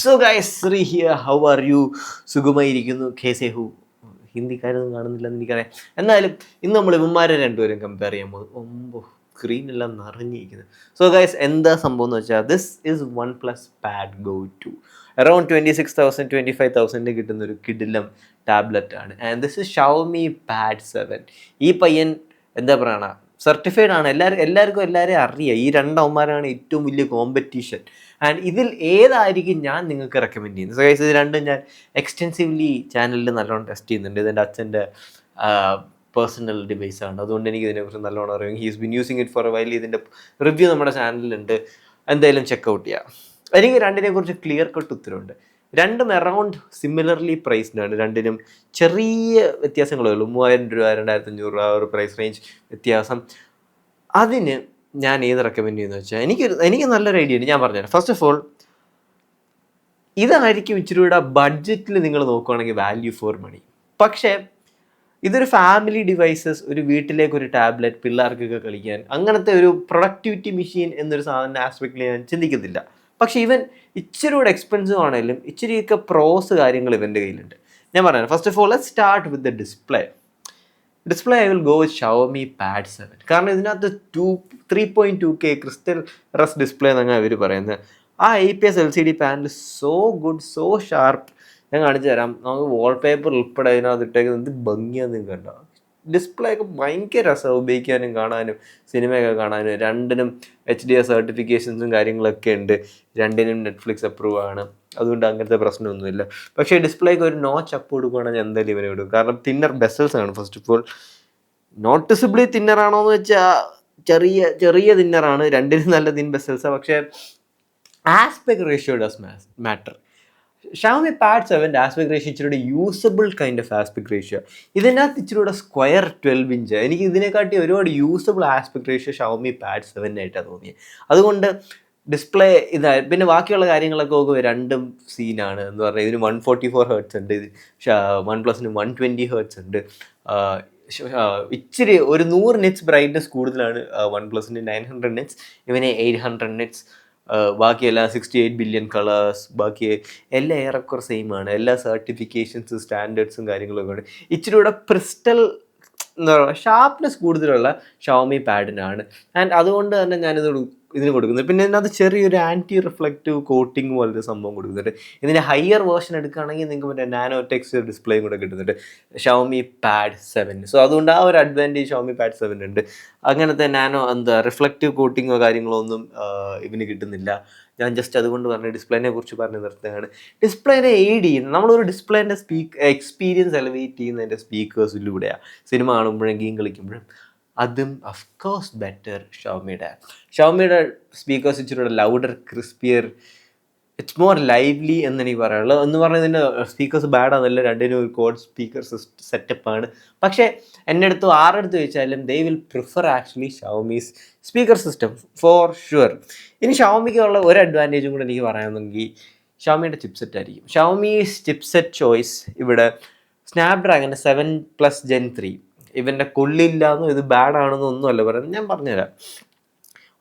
So guys Shri here, how are you? സുഖമായിരിക്കുന്നു. ഖേസേ who? ഹിന്ദിക്കാരൊന്നും കാണുന്നില്ലെന്ന് എനിക്കറിയാം. എന്നാലും ഇന്ന് നമ്മൾ ഇവന്മാരെ രണ്ടുപേരും കമ്പയർ ചെയ്യാൻ പോകും. സ്ക്രീനെല്ലാം നിറഞ്ഞിരിക്കുന്നത്. സോ ഗൈസ്, എന്താ സംഭവം എന്ന് വെച്ചാൽ, this is OnePlus Pad Go 2. Around 26,000 25,000 കിട്ടുന്ന ഒരു കിടിലം ടാബ്ലറ്റ് ആണ്. And this is Xiaomi Pad 7. ഈ പയ്യൻ എന്താ പറയണ, സർട്ടിഫൈഡ് ആണ്. എല്ലാവർക്കും അറിയാം. ഈ രണ്ടവന്മാരാണ് ഏറ്റവും വലിയ കോമ്പറ്റീഷൻ. ആൻഡ് ഇതിൽ ഏതായിരിക്കും ഞാൻ നിങ്ങൾക്ക് റെക്കമെൻഡ് ചെയ്യുന്നത്? സോ ഗൈസ്, ഇത് രണ്ടും ഞാൻ എക്സ്റ്റെൻസീവ്ലി ചാനലിൽ നല്ലോണം ടെസ്റ്റ് ചെയ്യുന്നുണ്ട്. ഇതെൻ്റെ അച്ഛൻ്റെ പേഴ്സണൽ ഡിവൈസാണ്, അതുകൊണ്ട് എനിക്ക് ഇതിനെക്കുറിച്ച് നല്ലോണം അറിയാം. He's bin using it for A while. ഇതിൻ്റെ റിവ്യൂ നമ്മുടെ ചാനലിലുണ്ട്, എന്തായാലും ചെക്കൗട്ട് ചെയ്യാം. എനിക്ക് രണ്ടിനെ കുറിച്ച് ക്ലിയർ കട്ട് ഉത്തരവുണ്ട്. രണ്ടും അറൗണ്ട് സിമിലർലി പ്രൈസ്ഡ് ആണ്. രണ്ടിനും ചെറിയ വ്യത്യാസങ്ങളേ ഉള്ളൂ. 3,000 രൂപ 2,500 രൂപ ഒരു പ്രൈസ് റേഞ്ച് വ്യത്യാസം. അതിന് ഞാൻ ഏത് റെക്കമെൻഡ് ചെയ്യുന്നത് വെച്ചാൽ, എനിക്ക് നല്ലൊരു ഐഡിയ ഉണ്ട്. ഞാൻ പറഞ്ഞുതരാം. ഫസ്റ്റ് ഓഫ് ഓൾ, ഇതായിരിക്കും ഇച്ചിരിയുടെ ബഡ്ജറ്റിൽ നിങ്ങൾ നോക്കുകയാണെങ്കിൽ വാല്യൂ ഫോർ മണി. പക്ഷേ ഇതൊരു ഫാമിലി ഡിവൈസസ്, ഒരു വീട്ടിലേക്ക് ഒരു ടാബ്ലറ്റ്, പിള്ളേർക്കൊക്കെ കളിക്കാൻ, അങ്ങനത്തെ ഒരു പ്രൊഡക്ടിവിറ്റി മെഷീൻ എന്നൊരു സാധന ആസ്പെക്റ്റിൽ ഞാൻ ചിന്തിക്കുന്നില്ല. പക്ഷേ ഇവൻ ഇച്ചിരി കൂടെ എക്സ്പെൻസീവ് ആണെങ്കിലും ഇച്ചിരിയൊക്കെ പ്രോസ് കാര്യങ്ങൾ ഇവൻ്റെ കയ്യിലുണ്ട്. ഞാൻ പറയാം. First of all, let's start with the display. I will go with Xiaomi Pad 7. കാരണം ഇതിനകത്ത് 3.2K ക്രിസ്റ്റൽ റസ് ഡിസ്പ്ലേ എന്നാണ് അവർ പറയുന്നത്. ആ IPS LCD panel so good, so sharp. ഞാൻ കാണിച്ചു തരാം. നമുക്ക് വാൾപേപ്പർ ഉൾപ്പെടെ അതിനകത്ത് ഇട്ടേക്കുന്നത് എന്ത് ഭംഗിയാന്ന് കണ്ടോ. ഡിസ്പ്ലേ ഒക്കെ ഭയങ്കര രസമാണ് ഉപയോഗിക്കാനും കാണാനും സിനിമയൊക്കെ കാണാനും. രണ്ടിനും HDR സർട്ടിഫിക്കേഷൻസും കാര്യങ്ങളൊക്കെ ഉണ്ട്. രണ്ടിനും നെറ്റ്ഫ്ലിക്സ് അപ്രൂവ് ആണ്, അതുകൊണ്ട് അങ്ങനത്തെ പ്രശ്നമൊന്നുമില്ല. പക്ഷേ ഡിസ്പ്ലേക്ക് ഒരു നോച്ച് അപ്പ് കൊടുക്കുകയാണെങ്കിൽ ഞാൻ എന്തായാലും ഇവനെ വിടും. കാരണം തിന്നർ ബെസൽസ് ആണ്. ഫസ്റ്റ് ഓഫ് ഓൾ, നോട്ടിസബിളി തിന്നറാണോ എന്ന് വെച്ചാൽ ചെറിയ തിന്നറാണ്. രണ്ടിനും നല്ല തിൻ ബെസൽസാണ്. പക്ഷേ aspect ratio does matter. Xiaomi Pad 7 aspect ratio ഇച്ചിരി usable kind of aspect ratio. ഇതിനകത്ത് ഇച്ചിരി സ്ക്വയർ 12 ഇഞ്ച്. എനിക്ക് ഇതിനെക്കാട്ടി ഒരുപാട് usable aspect ratio Xiaomi Pad 7 ആയിട്ടാണ് തോന്നിയത്. അതുകൊണ്ട് ഡിസ്പ്ലേ ഇതായി. പിന്നെ ബാക്കിയുള്ള കാര്യങ്ങളൊക്കെ നോക്കുമ്പോൾ രണ്ടും സീനാണ് എന്ന് പറഞ്ഞാൽ, ഇതിന് 144 ഹെർട്സ് ഉണ്ട്, OnePlusന് 120 ഹെർട്സ് ഉണ്ട്. ഇച്ചിരി ഒരു 100 നിറ്റ്സ് ബ്രൈറ്റ്നസ് കൂടുതലാണ് OnePlusന് 900 നിറ്റ്സ്, ഇവന് 800 നിറ്റ്സ്. ബാക്കിയെല്ലാം 68 ബില്യൺ കളേഴ്സ്, ബാക്കി എല്ലാം ഏറെക്കുറെ സെയിം ആണ്. എല്ലാ സർട്ടിഫിക്കേഷൻസും സ്റ്റാൻഡേർഡ്സും കാര്യങ്ങളൊക്കെ ഉണ്ട്. ഇച്ചിരി കൂടെ ക്രിസ്റ്റൽ എന്താ പറയുക, ഷാർപ്നെസ് കൂടുതലുള്ള Xiaomi പാഡിനാണ്. ആൻഡ് അതുകൊണ്ട് തന്നെ ഇതിന് കൊടുക്കുന്നത്. പിന്നെ ഇതിനകത്ത് ചെറിയൊരു ആൻറ്റി റിഫ്ലക്റ്റീവ് കോട്ടിങ് പോലത്തെ സംഭവം കൊടുക്കുന്നുണ്ട്. ഇതിൻ്റെ ഹയർ വേർഷൻ എടുക്കുകയാണെങ്കിൽ നിങ്ങൾക്ക് മറ്റേ നാനോ ടെക്സ്ചർ ഡിസ്പ്ലേയും കൂടെ കിട്ടുന്നുണ്ട് Xiaomi Pad 7. സോ അതുകൊണ്ട് ആ ഒരു അഡ്വാൻറ്റേജ് Xiaomi Pad 7 ഉണ്ട്. അങ്ങനത്തെ റിഫ്ലക്റ്റീവ് കോട്ടിങ്ങോ കാര്യങ്ങളോ ഒന്നും ഇവന് കിട്ടുന്നില്ല. ഞാൻ ജസ്റ്റ് അതുകൊണ്ട് പറഞ്ഞ ഡിസ്പ്ലേനെ കുറിച്ച് പറഞ്ഞ് നിർത്തുകയാണ്. ഡിസ്പ്ലേനെ എയ്ഡ് ചെയ്യുന്ന, നമ്മളൊരു ഡിസ്പ്ലേൻ്റെ എക്സ്പീരിയൻസ് എലവേറ്റ് ചെയ്യുന്നതിൻ്റെ സ്പീക്കേഴ്സിലൂടെയാണ്. സിനിമ കാണുമ്പോഴും ഗെയിം കളിക്കുമ്പോഴും അതും അഫ്കോഴ്സ് ബെറ്റർ ഷവമിയുടെ സ്പീക്കേഴ്സ് ഇച്ചിരി louder, crispier, it's more lively എന്നെനിക്ക് പറയാനുള്ളത്. എന്ന് പറഞ്ഞാൽ ഇതിൻ്റെ സ്പീക്കേഴ്സ് ബാഡാണെന്നല്ല, രണ്ടിനും ഒരു കോഡ് സ്പീക്കർ സെറ്റപ്പാണ്. പക്ഷേ എൻ്റെ ആരെടുത്ത് ചോദിച്ചാലും they will prefer actually Xiaomi's speaker system for sure. ഇനി Xiaomiക്കുള്ള ഒരു അഡ്വാൻറ്റേജും കൂടെ എനിക്ക് പറയാമെന്നെങ്കിൽ Xiaomiയുടെ ചിപ്സെറ്റ് ആയിരിക്കും. Xiaomi's ചിപ്സെറ്റ് ചോയ്സ് ഇവിടെ സ്നാപ്ഡ്രാഗൻ്റെ 7+ Gen 3. ഇവൻ്റെ കൊള്ളില്ലാന്നും ഇത് ബാഡാണെന്നും ഒന്നുമല്ല പറയുന്നത്. ഞാൻ പറഞ്ഞുതരാം.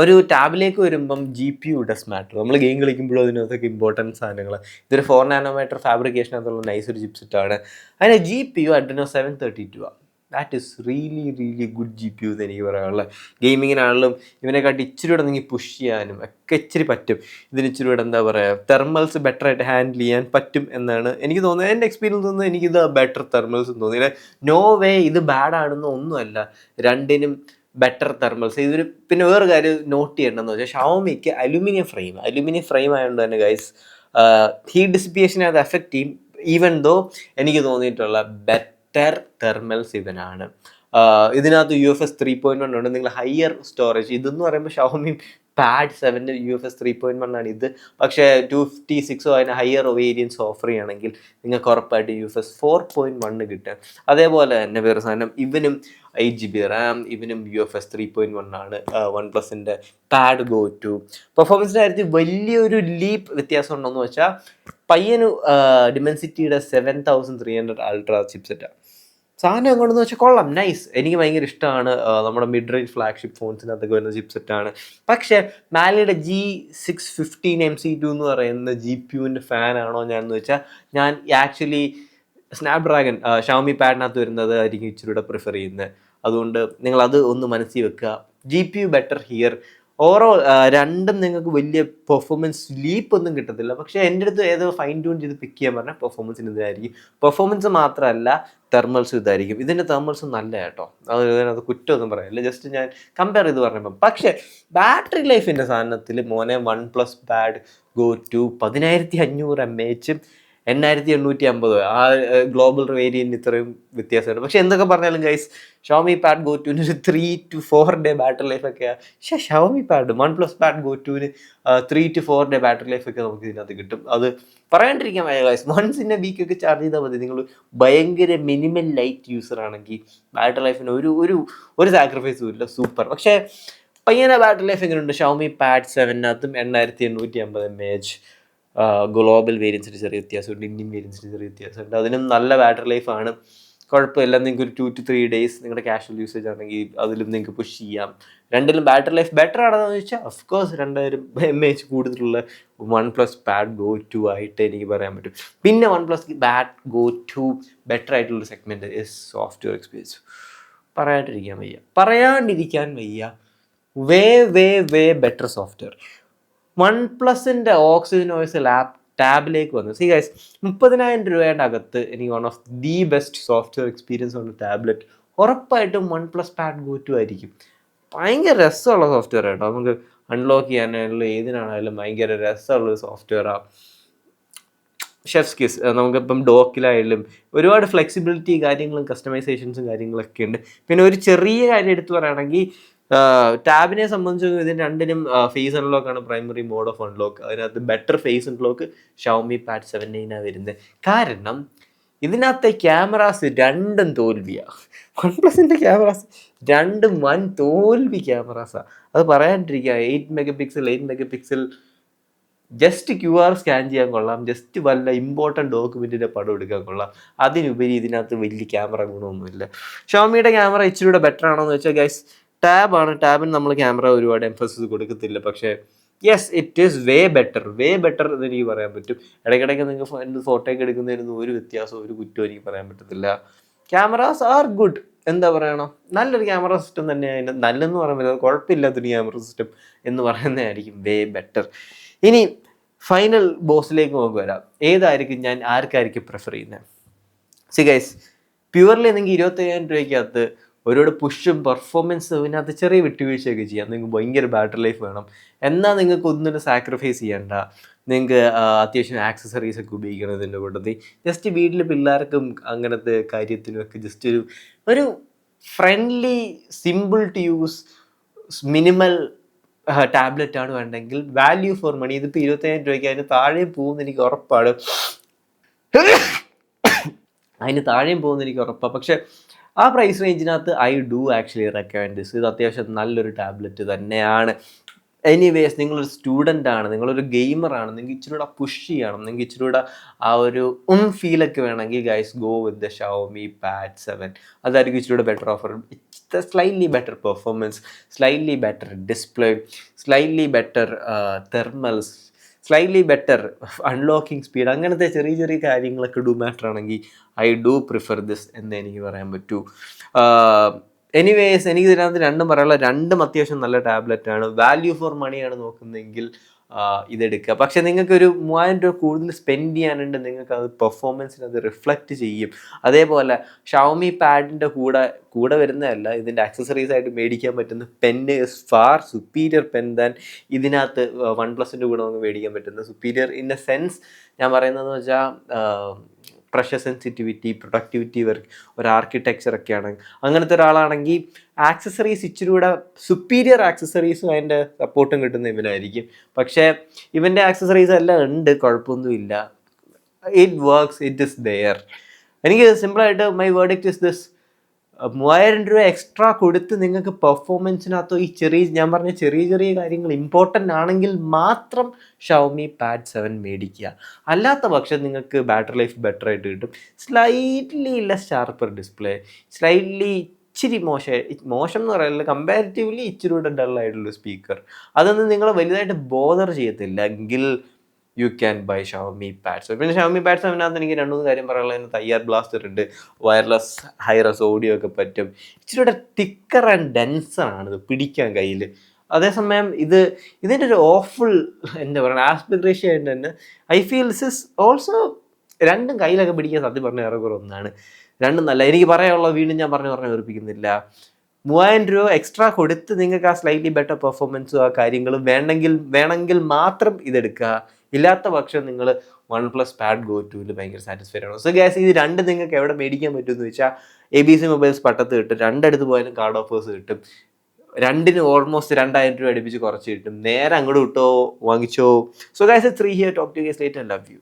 ഒരു ടാബിലേക്ക് വരുമ്പം GPU ഡസ് മാറ്റർ. നമ്മൾ ഗെയിം കളിക്കുമ്പോഴും അതിനകത്തൊക്കെ ഇമ്പോർട്ടൻറ്റ് സാധനങ്ങൾ. ഇതൊരു 4 നാനോമീറ്റർ ഫാബ്രിക്കേഷനകത്തുള്ള നൈസ് ഒരു ചിപ്സെറ്റാണ്. അതിന് GPU Adreno 732 ആണ്. That is really good GPU എന്ന് എനിക്ക് പറയാനുള്ള. ഗെയിമിങ്ങിനാണെങ്കിലും ഇവനെക്കാട്ടി ഇച്ചിരി കൂടെ നിങ്ങൾ പുഷ് ചെയ്യാനും ഒക്കെ ഇച്ചിരി പറ്റും. ഇതിന് ഇച്ചിരി കൂടെ എന്താ പറയുക, തെർമൽസ് ബെറ്റർ ആയിട്ട് ഹാൻഡിൽ ചെയ്യാൻ പറ്റും എന്നാണ് എനിക്ക് തോന്നുന്നത്. എൻ്റെ എക്സ്പീരിയൻസ് തോന്നുന്നത് എനിക്കിത് ബെറ്റർ തെർമൽസ് എന്ന് തോന്നി. നോ വേ ഇത് ബാഡാണെന്നോ ഒന്നുമല്ല, രണ്ടിനും ബെറ്റർ തെർമൽസ്. ഇതൊരു പിന്നെ വേറെ കാര്യം നോട്ട് ചെയ്യേണ്ടതെന്ന് വെച്ചാൽ, Xiaomiക്ക് അലുമിനിയം ഫ്രെയിം ആയതുകൊണ്ട് തന്നെ ഗൈസ് ഹീറ്റ് ഡിസിപ്പിയേഷനെ അത് എഫക്റ്റ് ചെയ്യും. ഈവൻ ദോ എനിക്ക് തോന്നിയിട്ടുള്ള ബെറ്റർ തെർമൽസ് ഇവനാണ്. ഇതിനകത്ത് UFS 3.1 ഉണ്ട്. നിങ്ങൾ ഹയർ സ്റ്റോറേജ് ഇതെന്ന് പറയുമ്പോൾ Xiaomi Pad 7 UFS 3.1 ആണ് ഇത്. പക്ഷേ 256 അതിന് ഹയർ വേരിയൻസ് ഓഫർ ചെയ്യുകയാണെങ്കിൽ നിങ്ങൾക്ക് ഉറപ്പായിട്ട് UFS 4.1 കിട്ടുക. അതേപോലെ തന്നെ വേറെ സാധനം, ഇവനും 8GB RAM, ഇവനും UFS 3.1 ആണ്. OnePlusൻ്റെ Pad Go 2 പെർഫോമൻസിൻ്റെ കാര്യത്തിൽ വലിയൊരു ലീപ്പ് വ്യത്യാസം ഉണ്ടോയെന്ന് വെച്ചാൽ, പയ്യന് ഡിമെൻസിറ്റിയുടെ 7300 അൾട്രാ ചിപ്സെറ്റാണ്. സാധനം എങ്ങോട്ടെന്ന് വെച്ചാൽ കൊള്ളാം, നൈസ്, എനിക്ക് ഭയങ്കര ഇഷ്ടമാണ്. നമ്മുടെ മിഡ് റേഞ്ച് ഫ്ലാഗ്ഷിപ്പ് ഫോൺസിനകത്തൊക്കെ വരുന്ന ചിപ്സെറ്റാണ്. പക്ഷേ മാലിയുടെ G615 MC2 എന്ന് പറയുന്ന GPUവിൻ്റെ ഫാനാണോ ഞാൻ എന്ന് വെച്ചാൽ ഞാൻ ആക്ച്വലി സ്നാപ്ഡ്രാഗൺ ഷവമി പാഡിനകത്ത് വരുന്നത് ആയിരിക്കും ഇച്ചിരി പ്രിഫർ ചെയ്യുന്നത്. അതുകൊണ്ട് നിങ്ങളത് ഒന്ന് മനസ്സിൽ വെക്കുക. GPU better here. ഓവറോൾ രണ്ടും നിങ്ങൾക്ക് വലിയ പെർഫോമൻസ് ലീപ്പ് ഒന്നും കിട്ടത്തില്ല. പക്ഷേ എൻ്റെ അടുത്ത് ഏതോ ഫൈൻ ട്യൂൺ ചെയ്ത് പിക്ക് ചെയ്യാൻ പറഞ്ഞാൽ പെർഫോമൻസിന് ഇതായിരിക്കും. പെർഫോമൻസ് മാത്രമല്ല, തെർമൽസും ഇതായിരിക്കും. ഇതിൻ്റെ തെർമൽസും നല്ല കേട്ടോ, അത് കുറ്റമൊന്നും പറയാനില്ല, ജസ്റ്റ് ഞാൻ കമ്പയർ ചെയ്ത് പറഞ്ഞപ്പം. പക്ഷേ ബാറ്ററി ലൈഫിൻ്റെ സാധനത്തിൽ മോനെ OnePlus Pad Go 2 10500 mAh 8850 ആ ഗ്ലോബൽ വേരിയൻറ്റ് ഇത്രയും വ്യത്യാസമുണ്ട്. പക്ഷെ എന്തൊക്കെ പറഞ്ഞാലും ഗൈസ്, ഷവമി പാഡ് Go 2 ഒരു 3 to 4 ഡേ ബാറ്ററി ലൈഫ് ഒക്കെയാണ്. പക്ഷേ Xiaomi pad OnePlus Pad Go 2 3 to 4 day battery life ഒക്കെ നമുക്ക് ഇതിനകത്ത് കിട്ടും. അത് പറയാണ്ടിരിക്കാൻ വയ്യ guys. Once in a week ഒക്കെ ചാർജ് ചെയ്താൽ മതി. നിങ്ങൾ ഭയങ്കര മിനിമൽ ലൈറ്റ് യൂസർ ആണെങ്കിൽ ബാറ്ററി ലൈഫിന് ഒരു സാക്രിഫൈസും ഇല്ല, സൂപ്പർ. പക്ഷേ പയ്യനെ ബാറ്ററി ലൈഫ് എങ്ങനെയുണ്ട്? ഷവമി Pad 7-നകത്തും 8850 mAh ഗ്ലോബൽ വേരിയൻസിന് ചെറിയ വ്യത്യാസമുണ്ട്, ഇന്ത്യൻ വേരിയൻസിന് ചെറിയ വ്യത്യാസമുണ്ട്. അതിനും നല്ല ബാറ്ററി ലൈഫാണ്, കുഴപ്പമില്ല. നിങ്ങൾക്ക് ഒരു 2 to 3 days നിങ്ങളുടെ കാഷ്വൽ യൂസേജ് ആണെങ്കിൽ അതിലും നിങ്ങൾക്ക് പുഷ് ചെയ്യാം. രണ്ടിലും ബാറ്ററി ലൈഫ് ബെറ്റർ ആണെന്ന് ചോദിച്ചാൽ ഓഫ്കോഴ്സ് 2000 mAh കൂടുതലുള്ള OnePlus Pad Go 2 ആയിട്ട് എനിക്ക് പറയാൻ പറ്റും. പിന്നെ OnePlus Pad Go 2 ബെറ്റർ ആയിട്ടുള്ള സെഗ്മെൻറ്റ് ഇസ് സോഫ്റ്റ്വെയർ എക്സ്പീരിയൻസ്. പറയാണ്ടിരിക്കാൻ വയ്യ. Way better software. OnePlusൻ്റെ ഓക്സിജൻ OS ടാബിലേക്ക് വന്നു. സി ഗൈസ്, 30,000 രൂപയുടെ അകത്ത് എനിക്ക് one of the best software experience ഉള്ള ടാബ്ലറ്റ് ഉറപ്പായിട്ടും OnePlus Pad Go 2 ആയിരിക്കും. ഭയങ്കര രസമുള്ള സോഫ്റ്റ്വെയർ കേട്ടോ, നമുക്ക് അൺലോക്ക് ചെയ്യാനായാലും ഏതിനാണെങ്കിലും ഭയങ്കര രസമുള്ള സോഫ്റ്റ്വെയറാണ്. ഷെഫ്സ് കിസ്, നമുക്കിപ്പം ഡോക്കിലായാലും ഒരുപാട് ഫ്ലെക്സിബിലിറ്റി കാര്യങ്ങളും കസ്റ്റമൈസേഷൻസും കാര്യങ്ങളൊക്കെ ഉണ്ട്. പിന്നെ ഒരു ചെറിയ കാര്യം എടുത്തു പറയുകയാണെങ്കിൽ, ടാബിനെ സംബന്ധിച്ച് ഇതിന് രണ്ടിനും ഫേസ് അൺലോക്ക് ആണ് പ്രൈമറി മോഡ് ഓഫ് അൺലോക്ക്. അതിനകത്ത് better face unlock Xiaomi Pad 7-9 വരുന്നത്. കാരണം ഇതിനകത്തെ ക്യാമറാസ് രണ്ടും തോൽവിയാണ്. OnePlusൻ്റെ ക്യാമറാസ് രണ്ടും വൻ തോൽവി ക്യാമറാസാണ്. അത് പറയാണ്ടിരിക്കുക. 8 MP ജസ്റ്റ് QR സ്കാൻ ചെയ്യാൻ കൊള്ളാം, ജസ്റ്റ് വല്ല ഇമ്പോർട്ടൻറ്റ് ഡോക്യുമെൻറ്റിൻ്റെ പടം എടുക്കാൻ കൊള്ളാം. അതിനുപരി ഇതിനകത്ത് വലിയ ക്യാമറ ഗുണമൊന്നുമില്ല. ഷവമിയുടെ ക്യാമറ ഇച്ചിരി കൂടെ ബെറ്റർ ആണോന്ന് വെച്ചാൽ ഗൈസ്, ടാബിന് നമ്മൾ ക്യാമറ ഒരുപാട് എംഫസിസ് കൊടുക്കത്തില്ല. പക്ഷേ yes, it is way better എന്ന് എനിക്ക് പറയാൻ പറ്റും. ഇടയ്ക്കിടയ്ക്ക് നിങ്ങൾക്ക് ഫോട്ടോ ഒക്കെ എടുക്കുന്നതിനൊന്നും ഒരു വ്യത്യാസവും ഒരു കുറ്റവും എനിക്ക് പറയാൻ പറ്റത്തില്ല. Cameras are good. എന്താ പറയണോ, നല്ലൊരു ക്യാമറ സിസ്റ്റം തന്നെയാണ്. നല്ലെന്ന് പറയാൻ പറ്റില്ല, കുഴപ്പമില്ലാത്തൊരു ക്യാമറ സിസ്റ്റം എന്ന് പറയുന്നതായിരിക്കും വേ ബെറ്റർ. ഇനി ഫൈനൽ ബോസിലേക്ക് നമുക്ക് വരാം. ഞാൻ ആർക്കായിരിക്കും പ്രിഫർ ചെയ്യുന്നത്? സി ഗൈസ്, പ്യുവർലി നിങ്ങൾക്ക് 25,000 രൂപയ്ക്കകത്ത് ഒരുപാട് പുഷും പെർഫോമൻസും ഇതിനകത്ത് ചെറിയ വിട്ടുവീഴ്ചയൊക്കെ ചെയ്യാം. നിങ്ങൾക്ക് ഭയങ്കര ബാറ്ററി ലൈഫ് വേണം, എന്നാൽ നിങ്ങൾക്ക് ഒന്നിനും സാക്രിഫൈസ് ചെയ്യണ്ട. നിങ്ങൾക്ക് അത്യാവശ്യം ആക്സസറീസ് ഒക്കെ ഉപയോഗിക്കണം ഇതിൻ്റെ കൂട്ടത്തിൽ. ജസ്റ്റ് വീട്ടിൽ പിള്ളേർക്കും അങ്ങനത്തെ കാര്യത്തിനൊക്കെ ജസ്റ്റ് ഒരു friendly, simple to use, minimal tablet ആണ് വേണ്ടെങ്കിൽ വാല്യൂ ഫോർ മണി. ഇതിപ്പോൾ 25,000 രൂപയ്ക്ക് അതിന് താഴെയും പോകുമെന്ന് എനിക്ക് ഉറപ്പാണ്. പക്ഷേ ആ പ്രൈസ് റേഞ്ചിനകത്ത് I do actually recommend this. ഇത് അത്യാവശ്യം നല്ലൊരു ടാബ്ലറ്റ് തന്നെയാണ്. എനിവേസ്, നിങ്ങളൊരു സ്റ്റുഡൻ്റ് ആണ്, നിങ്ങളൊരു ഗെയിമറാണ്, നിങ്ങൾക്ക് ഇച്ചിരി കൂടെ പുഷ് ചെയ്യണം, നിങ്ങൾക്ക് ഇച്ചിരി കൂടെ ആ ഒരു ഫീലൊക്കെ വേണമെങ്കിൽ guys go with the Xiaomi Pad 7. അതായിരിക്കും ഇച്ചിരി കൂടെ better offer. Slightly better performance, slightly better display, slightly better thermals, slightly better unlocking speed, അങ്ങനത്തെ ചെറിയ ചെറിയ കാര്യങ്ങളൊക്കെ മാറ്റർ ആണെങ്കിൽ ഐ ഡു പ്രിഫർ ദിസ് എന്ന് എനിക്ക് പറയാൻ പറ്റൂ. എനിവേസ്, എനിക്ക് ഇതിനകത്ത് രണ്ടും പറയാനുള്ള, രണ്ടും അത്യാവശ്യം നല്ല ടാബ്ലറ്റ് ആണ്. വാല്യൂ ഫോർ മണിയാണ് നോക്കുന്നതെങ്കിൽ ഇതെടുക്കുക. പക്ഷേ നിങ്ങൾക്കൊരു 3,000 രൂപ കൂടുതൽ സ്പെൻഡ് ചെയ്യാനുണ്ട്, നിങ്ങൾക്ക് അത് പെർഫോമൻസിന് അത് റിഫ്ലക്റ്റ് ചെയ്യും. അതേപോലെ ഷവമി പാഡിൻ്റെ കൂടെ വരുന്നതല്ല, ഇതിൻ്റെ ആക്സസറീസ് ആയിട്ട് മേടിക്കാൻ പറ്റുന്ന pen is far superior pen than ഇതിനകത്ത് OnePlusൻ്റെ കൂടെ നമുക്ക് മേടിക്കാൻ പറ്റുന്ന സുപ്പീരിയർ ഇൻ എ സെൻസ്. ഞാൻ പറയുന്നതെന്ന് വെച്ചാൽ പ്രഷർ സെൻസിറ്റിവിറ്റി, പ്രൊഡക്ടിവിറ്റി വർക്ക്, ഒരു ആർക്കിടെക്ചറൊക്കെയാണ്. അങ്ങനത്തെ ഒരാളാണെങ്കിൽ ആക്സസറീസ് ഇച്ചിരി കൂടെ സുപ്പീരിയർ ആക്സസറീസും അതിൻ്റെ സപ്പോർട്ടും കിട്ടുന്ന ഇവനായിരിക്കും. പക്ഷേ ഇവൻ്റെ ആക്സസറീസ് എല്ലാം ഉണ്ട്, കുഴപ്പമൊന്നുമില്ല. It works, it is there. എനിക്ക് സിമ്പിളായിട്ട് my verdict is this: ₹3000 extra കൊടുത്ത് നിങ്ങൾക്ക് പെർഫോമൻസിനകത്തോ ഈ ഞാൻ പറഞ്ഞ ചെറിയ ചെറിയ കാര്യങ്ങൾ ഇമ്പോർട്ടൻ്റ് ആണെങ്കിൽ മാത്രം ഷവോമി പാഡ് 7 മേടിക്കുക. അല്ലാത്ത പക്ഷം നിങ്ങൾക്ക് ബാറ്ററി ലൈഫ് ബെറ്റർ ആയിട്ട് കിട്ടും. Slightly less sharper display, slightly ഇച്ചിരി മോശം എന്ന് പറയുന്നത് കമ്പാരിറ്റീവ്ലി ഇച്ചിരി കൂടെ ഡള്ളായിട്ടുള്ള സ്പീക്കർ, അതൊന്നും നിങ്ങളെ വലുതായിട്ട് ബോദർ ചെയ്യത്തില്ല എങ്കിൽ you can buy Xiaomi pads. പിന്നെ ഷവോമി പാഡ്സ് അതിനകത്ത് എനിക്ക് 2-3 കാര്യം പറയാനുള്ളത്. അതിനകത്ത് IR ബ്ലാസ്റ്റർ ഉണ്ട്, വയർലെസ് ഹൈറസ് ഓഡിയോ ഒക്കെ പറ്റും. ഇച്ചിരി കൂടെ തിക്കർ ആൻഡ് ഡെൻസർ ആണ് ഇത് പിടിക്കാൻ കയ്യിൽ. അതേസമയം ഇതിൻ്റെ ഒരു ഓഫുൾ എന്താ പറയുക ആസ്പെക്ട് റേഷ്യോ ആയിട്ട് തന്നെ I feel this is also രണ്ടും കയ്യിലൊക്കെ പിടിക്കാൻ സത്യം പറഞ്ഞ ഏറെക്കുറെ ഒന്നാണ്. രണ്ടും നല്ല. എനിക്ക് പറയാനുള്ള വീണ്ടും ഞാൻ പറഞ്ഞു ഓർപ്പിക്കുന്നില്ല. ₹3000 എക്സ്ട്രാ കൊടുത്ത് നിങ്ങൾക്ക് ആ സ്ലൈറ്റ്ലി ബെറ്റർ പെർഫോമൻസും ആ കാര്യങ്ങളും വേണമെങ്കിൽ മാത്രം ഇതെടുക്കുക. ഇല്ലാത്ത പക്ഷം നിങ്ങൾ OnePlus Pad Go 2 ഭയങ്കര സാറ്റിസ്ഫൈഡ് ആണ്. സോ ഗൈസ്, ഇത് രണ്ട് നിങ്ങൾക്ക് എവിടെ മേടിക്കാൻ പറ്റുമെന്ന് വെച്ചാൽ ABC മൊബൈൽസ് പട്ടത്ത് കിട്ടും. രണ്ടിടത്ത് പോയാലും കാർഡ് ഓഫേഴ്സ് കിട്ടും. രണ്ടിന് ഓൾമോസ്റ്റ് ₹2000 അടുപ്പിച്ച് കുറച്ച് കിട്ടും. നേരെ അങ്ങോട്ട് വിട്ടോ, വാങ്ങിച്ചോ. So guys, 3 here. Talk to you guys later. Love you.